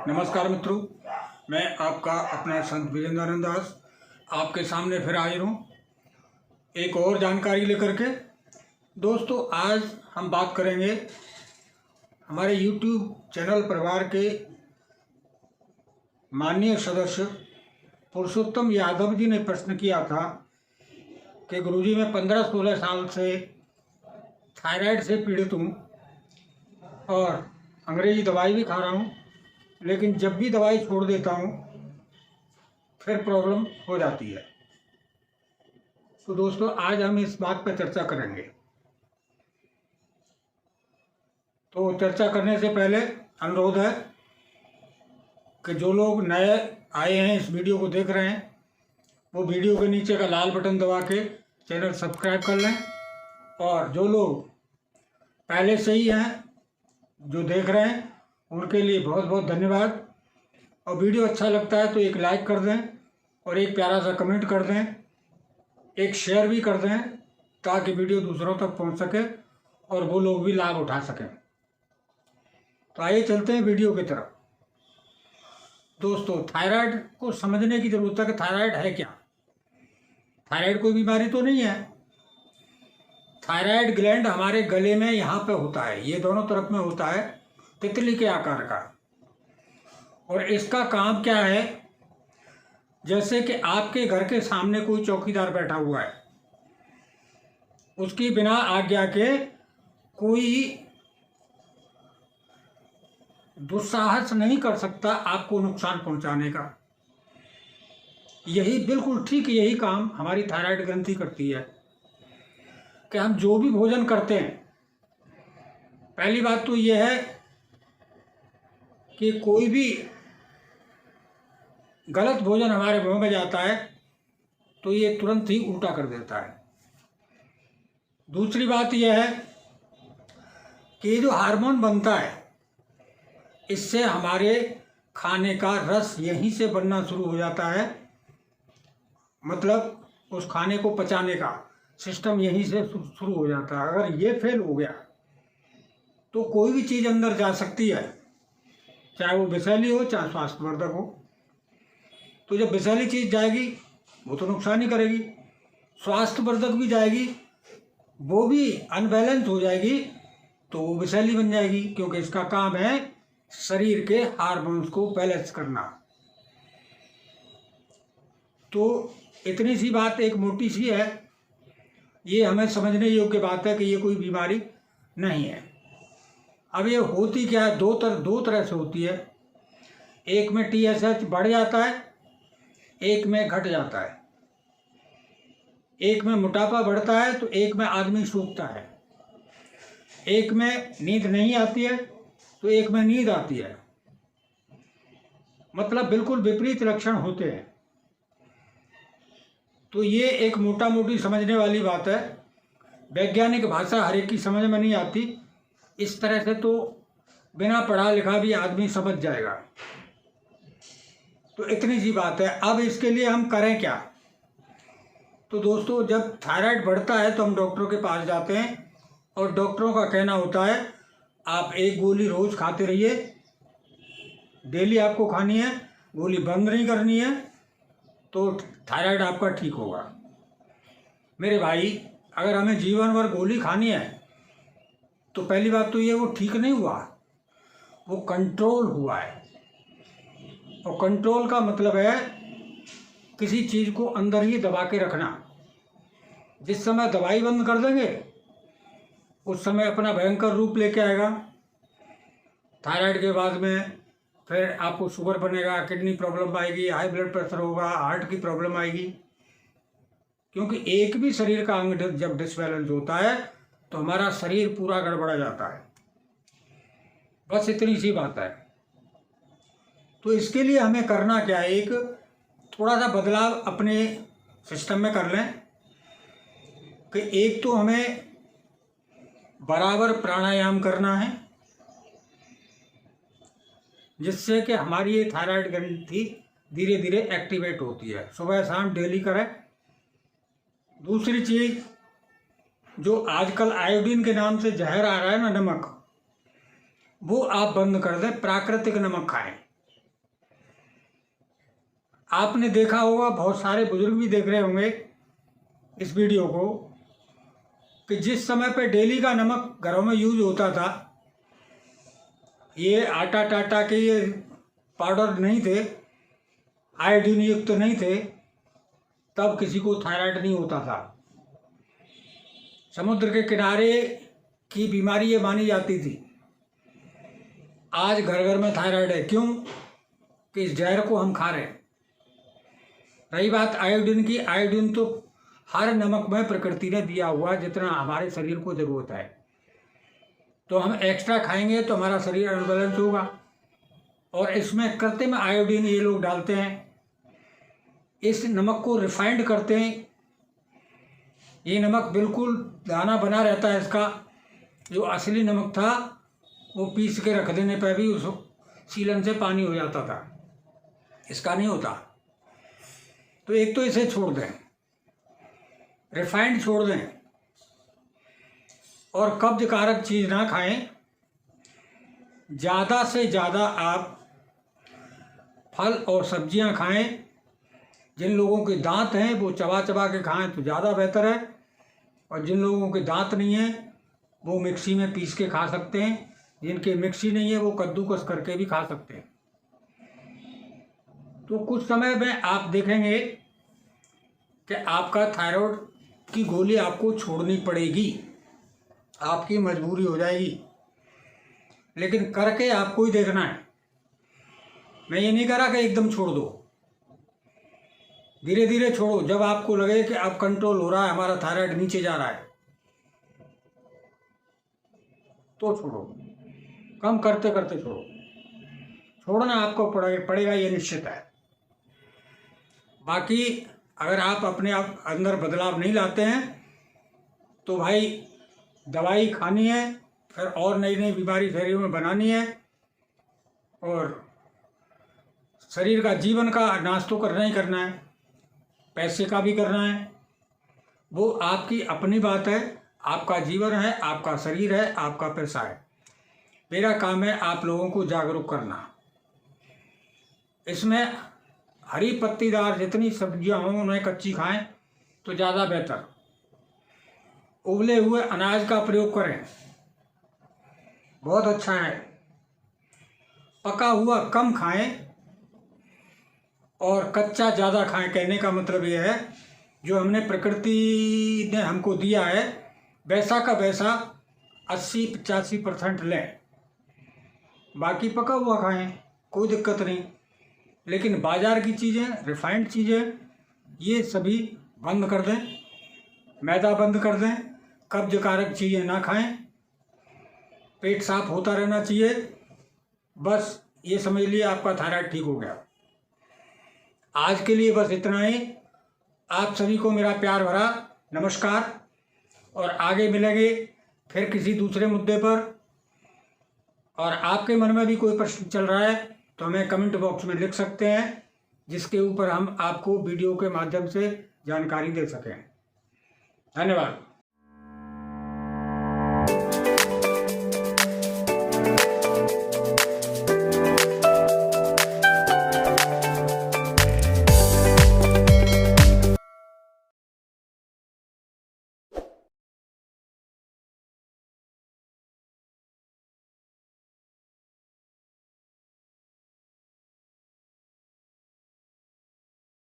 नमस्कार मित्रों, मैं आपका अपना संत विजेंद्र दास आपके सामने फिर हाजिर हूँ एक और जानकारी लेकर के। दोस्तों, आज हम बात करेंगे हमारे YouTube चैनल परिवार के माननीय सदस्य पुरुषोत्तम यादव जी ने प्रश्न किया था कि गुरुजी मैं 15-16 साल से थायराइड से पीड़ित हूँ और अंग्रेजी दवाई भी खा रहा हूँ, लेकिन जब भी दवाई छोड़ देता हूँ फिर प्रॉब्लम हो जाती है। तो दोस्तों, आज हम इस बात पर चर्चा करेंगे। तो चर्चा करने से पहले अनुरोध है कि जो लोग नए आए हैं, इस वीडियो को देख रहे हैं, वो वीडियो के नीचे का लाल बटन दबा के चैनल सब्सक्राइब कर लें। और जो लोग पहले से ही हैं, जो देख रहे हैं, उनके लिए बहुत बहुत धन्यवाद। और वीडियो अच्छा लगता है तो एक लाइक कर दें और एक प्यारा सा कमेंट कर दें, एक शेयर भी कर दें, ताकि वीडियो दूसरों तक पहुंच सके और वो लोग भी लाभ उठा सकें। तो आइए चलते हैं वीडियो की तरफ। दोस्तों, थायराइड को समझने की ज़रूरत है कि थायराइड है क्या। थायराइड कोई बीमारी तो नहीं है। थायराइड ग्लैंड हमारे गले में यहाँ पे होता है, ये दोनों तरफ में होता है, तितली के आकार का। और इसका काम क्या है, जैसे कि आपके घर के सामने कोई चौकीदार बैठा हुआ है, उसकी बिना आज्ञा के कोई दुस्साहस नहीं कर सकता आपको नुकसान पहुंचाने का। यही बिल्कुल ठीक यही काम हमारी थायराइड ग्रंथि करती है कि हम जो भी भोजन करते हैं, पहली बात तो यह है कि कोई भी गलत भोजन हमारे मुंह में जाता है तो ये तुरंत ही उल्टा कर देता है। दूसरी बात यह है कि ये जो हार्मोन बनता है, इससे हमारे खाने का रस यहीं से बनना शुरू हो जाता है। मतलब उस खाने को पचाने का सिस्टम यहीं से शुरू हो जाता है। अगर ये फेल हो गया तो कोई भी चीज़ अंदर जा सकती है, चाहे वो विषैली हो चाहे स्वास्थ्यवर्धक हो। तो जब विषैली चीज़ जाएगी वो तो नुकसान ही करेगी, स्वास्थ्यवर्धक भी जाएगी, वो भी अनबैलेंस हो जाएगी तो वो विषैली बन जाएगी, क्योंकि इसका काम है शरीर के हार्मोन्स को बैलेंस करना। तो इतनी सी बात एक मोटी सी है, ये हमें समझने योग्य बात है कि ये कोई बीमारी नहीं है। अब ये होती क्या है, दो तरह से होती है। एक में TSH बढ़ जाता है, एक में घट जाता है। एक में मोटापा बढ़ता है तो एक में आदमी सूखता है। एक में नींद नहीं आती है तो एक में नींद आती है। मतलब बिल्कुल विपरीत लक्षण होते हैं। तो ये एक मोटा मोटी समझने वाली बात है। वैज्ञानिक भाषा हर एक की समझ में नहीं आती। इस तरह से तो बिना पढ़ा लिखा भी आदमी समझ जाएगा। तो इतनी सी बात है। अब इसके लिए हम करें क्या? तो दोस्तों, जब थायराइड बढ़ता है तो हम डॉक्टरों के पास जाते हैं और डॉक्टरों का कहना होता है आप एक गोली रोज़ खाते रहिए, डेली आपको खानी है, गोली बंद नहीं करनी है, तो थायराइड आपका ठीक होगा। मेरे भाई, अगर हमें जीवन भर गोली खानी है तो पहली बात तो ये वो ठीक नहीं हुआ, वो कंट्रोल हुआ है। और कंट्रोल का मतलब है किसी चीज़ को अंदर ही दबा के रखना। जिस समय दवाई बंद कर देंगे उस समय अपना भयंकर रूप लेके आएगा। थायराइड के बाद में फिर आपको शुगर बनेगा, किडनी प्रॉब्लम आएगी, हाई ब्लड प्रेशर होगा, हार्ट की प्रॉब्लम आएगी। क्योंकि एक भी शरीर का अंग जब डिसबैलेंस होता है तो हमारा शरीर पूरा गड़बड़ा जाता है। बस इतनी सी बात है। तो इसके लिए हमें करना क्या है, एक थोड़ा सा बदलाव अपने सिस्टम में कर लें कि एक तो हमें बराबर प्राणायाम करना है, जिससे कि हमारी ये थायराइड ग्रंथि धीरे धीरे एक्टिवेट होती है। सुबह शाम डेली करें। दूसरी चीज़, जो आजकल आयोडीन के नाम से जहर आ रहा है ना, नमक, वो आप बंद कर दें, प्राकृतिक नमक खाएं। आपने देखा होगा, बहुत सारे बुजुर्ग भी देख रहे होंगे इस वीडियो को, कि जिस समय पे डेली का नमक घरों में यूज होता था, ये आटा टाटा के ये पाउडर नहीं थे, आयोडीन युक्त नहीं थे, तब किसी को थायराइड नहीं होता था। समुद्र के किनारे की बीमारी ये मानी जाती थी। आज घर घर में थायराइड है। क्यों? कि इस जहर को हम खा रहे हैं। रही बात आयोडीन की, आयोडीन तो हर नमक में प्रकृति ने दिया हुआ जितना हमारे शरीर को ज़रूरत है। तो हम एक्स्ट्रा खाएंगे तो हमारा शरीर अनबैलेंस होगा। और इसमें कृत्रिम आयोडीन ये लोग डालते हैं, इस नमक को रिफाइंड करते हैं। ये नमक बिल्कुल दाना बना रहता है इसका। जो असली नमक था वो पीस के रख देने पर भी उस सीलन से पानी हो जाता था, इसका नहीं होता। तो एक तो इसे छोड़ दें, रिफाइंड छोड़ दें, और कब्ज कारक चीज़ ना खाएं। ज़्यादा से ज़्यादा आप फल और सब्जियां खाएं। जिन लोगों के दांत हैं वो चबा चबा के खाएं तो ज़्यादा बेहतर है, और जिन लोगों के दांत नहीं हैं वो मिक्सी में पीस के खा सकते हैं। जिनके मिक्सी नहीं है वो कद्दूकस करके भी खा सकते हैं। तो कुछ समय में आप देखेंगे कि आपका थायराइड की गोली आपको छोड़नी पड़ेगी, आपकी मजबूरी हो जाएगी, लेकिन करके आपको ही देखना है। मैं ये नहीं कह रहा कि एकदम छोड़ दो, धीरे धीरे छोड़ो। जब आपको लगे कि अब कंट्रोल हो रहा है, हमारा थायराइड नीचे जा रहा है, तो छोड़ो। कम करते करते छोड़ो। छोड़ना आपको पड़ेगा, ये निश्चित है। बाकी अगर आप अपने आप अंदर बदलाव नहीं लाते हैं तो भाई दवाई खानी है, फिर और नई नई बीमारी शरीर में बनानी है, और शरीर का जीवन का नाश तो करना ही करना है, पैसे का भी करना है। वो आपकी अपनी बात है, आपका जीवन है, आपका शरीर है, आपका पैसा है। मेरा काम है आप लोगों को जागरूक करना। इसमें हरी पत्तीदार जितनी सब्जियां हों उन्हें कच्ची खाएं तो ज़्यादा बेहतर। उबले हुए अनाज का प्रयोग करें, बहुत अच्छा है। पका हुआ कम खाएं और कच्चा ज़्यादा खाएं। कहने का मतलब ये है, जो हमने प्रकृति ने हमको दिया है वैसा का वैसा 80-85% लें, बाकी पका हुआ खाएं, कोई दिक्कत नहीं। लेकिन बाज़ार की चीज़ें, रिफाइंड चीज़ें, ये सभी बंद कर दें, मैदा बंद कर दें, कब्ज कारक चीज़ें ना खाएं, पेट साफ होता रहना चाहिए। बस ये समझ लिए आपका थायराइड ठीक हो गया। आज के लिए बस इतना ही। आप सभी को मेरा प्यार भरा नमस्कार, और आगे मिलेंगे फिर किसी दूसरे मुद्दे पर। और आपके मन में भी कोई प्रश्न चल रहा है तो हमें कमेंट बॉक्स में लिख सकते हैं, जिसके ऊपर हम आपको वीडियो के माध्यम से जानकारी दे सकें। धन्यवाद।